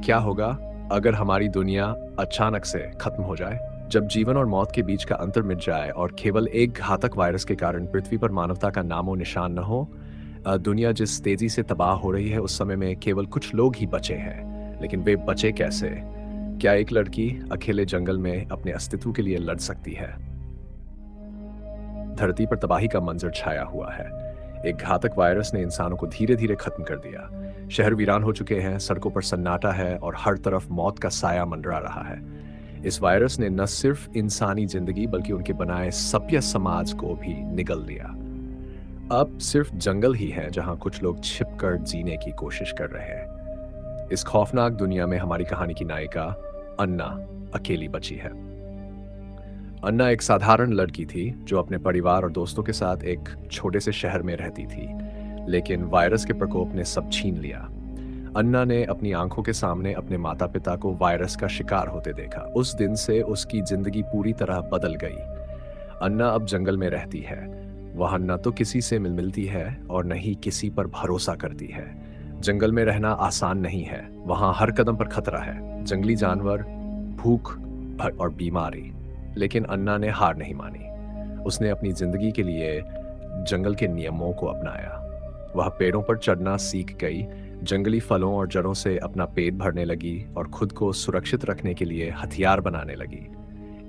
क्या होगा अगर हमारी दुनिया अचानक से खत्म हो जाए? जब जीवन और मौत के बीच का अंतर मिट जाए और केवल एक घातक वायरस के कारण पृथ्वी पर मानवता का नामो निशान न हो। दुनिया जिस तेजी से तबाह हो रही है उस समय में केवल कुछ लोग ही बचे हैं, लेकिन वे बचे कैसे? क्या एक लड़की अकेले जंगल में अपने अस्तित्व के लिए लड़ सकती है? धरती पर तबाही का मंजर छाया हुआ है। एक घातक वायरस ने इंसानों को धीरे धीरे खत्म कर दिया। शहर वीरान हो चुके हैं, सड़कों पर सन्नाटा है और हर तरफ मौत का साया मंडरा रहा है। इस वायरस ने न सिर्फ इंसानी जिंदगी बल्कि उनके बनाए सभ्य समाज को भी निगल लिया। अब सिर्फ जंगल ही है जहां कुछ लोग छिपकर जीने की कोशिश कर रहे हैं। इस खौफनाक दुनिया में हमारी कहानी की नायिका अन्ना अकेली बची है। अन्ना एक साधारण लड़की थी जो अपने परिवार और दोस्तों के साथ एक छोटे से शहर में रहती थी, लेकिन वायरस के प्रकोप ने सब छीन लिया। अन्ना ने अपनी आंखों के सामने अपने माता पिता को वायरस का शिकार होते देखा। उस दिन से उसकी जिंदगी पूरी तरह बदल गई। अन्ना अब जंगल में रहती है। वह न तो किसी से मिलती है और न ही किसी पर भरोसा करती है। जंगल में रहना आसान नहीं है। वहां हर कदम पर खतरा है, जंगली जानवर, भूख और बीमारी। लेकिन अन्ना ने हार नहीं मानी। उसने अपनी जिंदगी के लिए जंगल के नियमों को अपनाया। वह पेड़ों पर चढ़ना सीख गई, जंगली फलों और जड़ों से अपना पेट भरने लगी और खुद को सुरक्षित रखने के लिए हथियार बनाने लगी।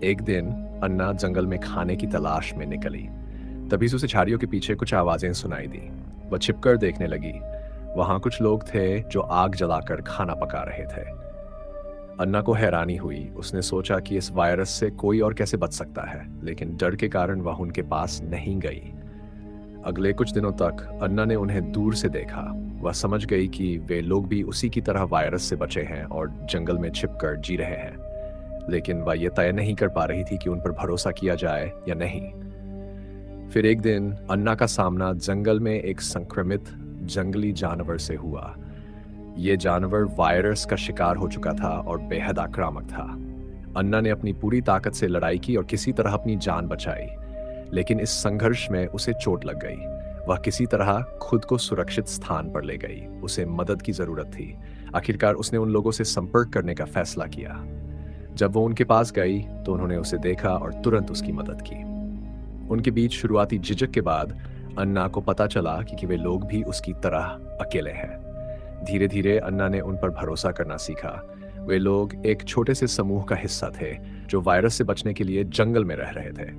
एक दिन अन्ना जंगल में खाने की तलाश में निकली। तभी से उसे झाड़ियों के पीछे कुछ आवाजें सुनाई दी। वह छिपकर देखने लगी। वहां कुछ लोग थे जो आग जलाकर खाना पका रहे थे। अन्ना को हैरानी हुई। उसने सोचा कि इस वायरस से कोई और कैसे बच सकता है, लेकिन डर के कारण वह उनके पास नहीं गई। अगले कुछ दिनों तक अन्ना ने उन्हें दूर से देखा। वह समझ गई कि वे लोग भी उसी की तरह वायरस से बचे हैं और जंगल में छिपकर जी रहे हैं। लेकिन वह यह तय नहीं कर पा रही थी कि उन पर भरोसा किया जाए या नहीं। फिर एक दिन अन्ना का सामना जंगल में एक संक्रमित जंगली जानवर से हुआ। यह जानवर वायरस का शिकार हो चुका था और बेहद आक्रामक था। अन्ना ने अपनी पूरी ताकत से लड़ाई की और किसी तरह अपनी जान बचाई, लेकिन इस संघर्ष में उसे चोट लग गई। वह किसी तरह खुद को सुरक्षित स्थान पर ले गई। उसे मदद की जरूरत थी। आखिरकार उसने उन लोगों से संपर्क करने का फैसला किया। जब वो उनके पास गई तो उन्होंने उसे देखा और तुरंत उसकी मदद की। उनके बीच शुरुआती झिझक के बाद अन्ना को पता चला कि वे लोग भी उसकी तरह अकेले हैं। धीरे धीरे अन्ना ने उन पर भरोसा करना सीखा। वे लोग एक छोटे से समूह का हिस्सा थे जो वायरस से बचने के लिए जंगल में रह रहे थे।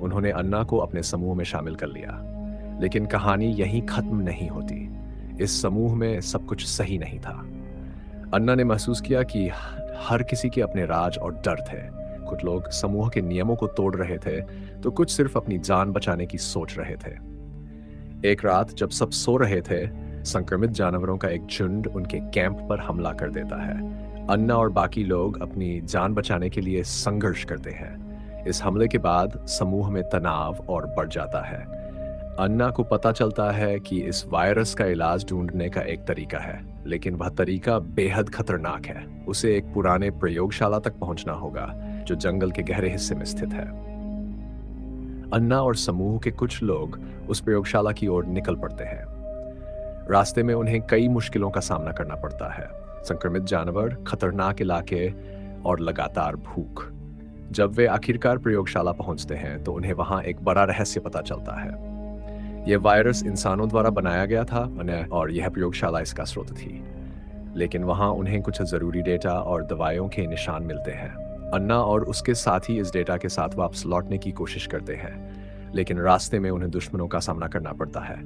उन्होंने अन्ना को अपने समूह में शामिल कर लिया। लेकिन कहानी यहीं खत्म नहीं होती। इस समूह में सब कुछ सही नहीं था। अन्ना ने महसूस किया कि हर किसी के अपने राज और डर थे। कुछ लोग समूह के नियमों को तोड़ रहे थे तो कुछ सिर्फ अपनी जान बचाने की सोच रहे थे। एक रात जब सब सो रहे थे, संक्रमित जानवरों का एक झुंड उनके कैंप पर हमला कर देता है। अन्ना और बाकी लोग अपनी जान बचाने के लिए संघर्ष करते हैं। इस हमले के बाद समूह में तनाव और बढ़ जाता है। अन्ना को पता चलता है कि इस वायरस का इलाज ढूंढने का एक तरीका है, लेकिन वह तरीका बेहद खतरनाक है। उसे एक पुराने प्रयोगशाला तक पहुंचना होगा जो जंगल के गहरे हिस्से में स्थित है। अन्ना और समूह के कुछ लोग उस प्रयोगशाला की ओर निकल पड़ते हैं। रास्ते में उन्हें कई मुश्किलों का सामना करना पड़ता है। संक्रमित जानवर, खतरनाक इलाके और लगातार भूख। जब वे आखिरकार प्रयोगशाला पहुंचते हैं तो उन्हें वहां एक बड़ा रहस्य पता चलता है। यह वायरस इंसानों द्वारा बनाया गया था और यह प्रयोगशाला इसका स्रोत थी। लेकिन वहां उन्हें कुछ जरूरी डेटा और दवाइयों के निशान मिलते हैं। अन्ना और उसके साथी इस डेटा के साथ वापस लौटने की कोशिश करते हैं, लेकिन रास्ते में उन्हें दुश्मनों का सामना करना पड़ता है।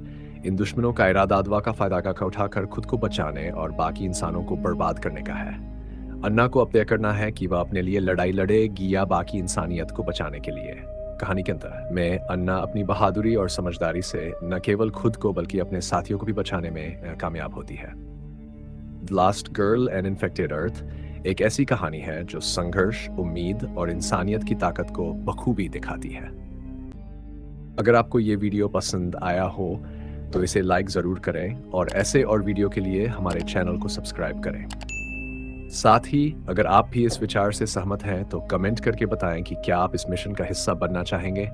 इन दुश्मनों का इरादा दवा का फायदा उठाकर खुद को बचाने और बाकी इंसानों को बर्बाद करने का है। अन्ना को अब तय करना है कि वह अपने लिए लड़ाई लड़ेगी या बाकी इंसानियत को बचाने के लिए। कहानी के अंत में अन्ना अपनी बहादुरी और समझदारी से न केवल खुद को बल्कि अपने साथियों को भी बचाने में कामयाब होती है। The last girl and infected earth एक ऐसी कहानी है जो संघर्ष, उम्मीद और इंसानियत की ताकत को बखूबी दिखाती है। अगर आपको ये वीडियो पसंद आया हो तो इसे लाइक जरूर करें और ऐसे और वीडियो के लिए हमारे चैनल को सब्सक्राइब करें। साथ ही अगर आप भी इस विचार से सहमत हैं तो कमेंट करके बताएं कि क्या आप इस मिशन का हिस्सा बनना चाहेंगे।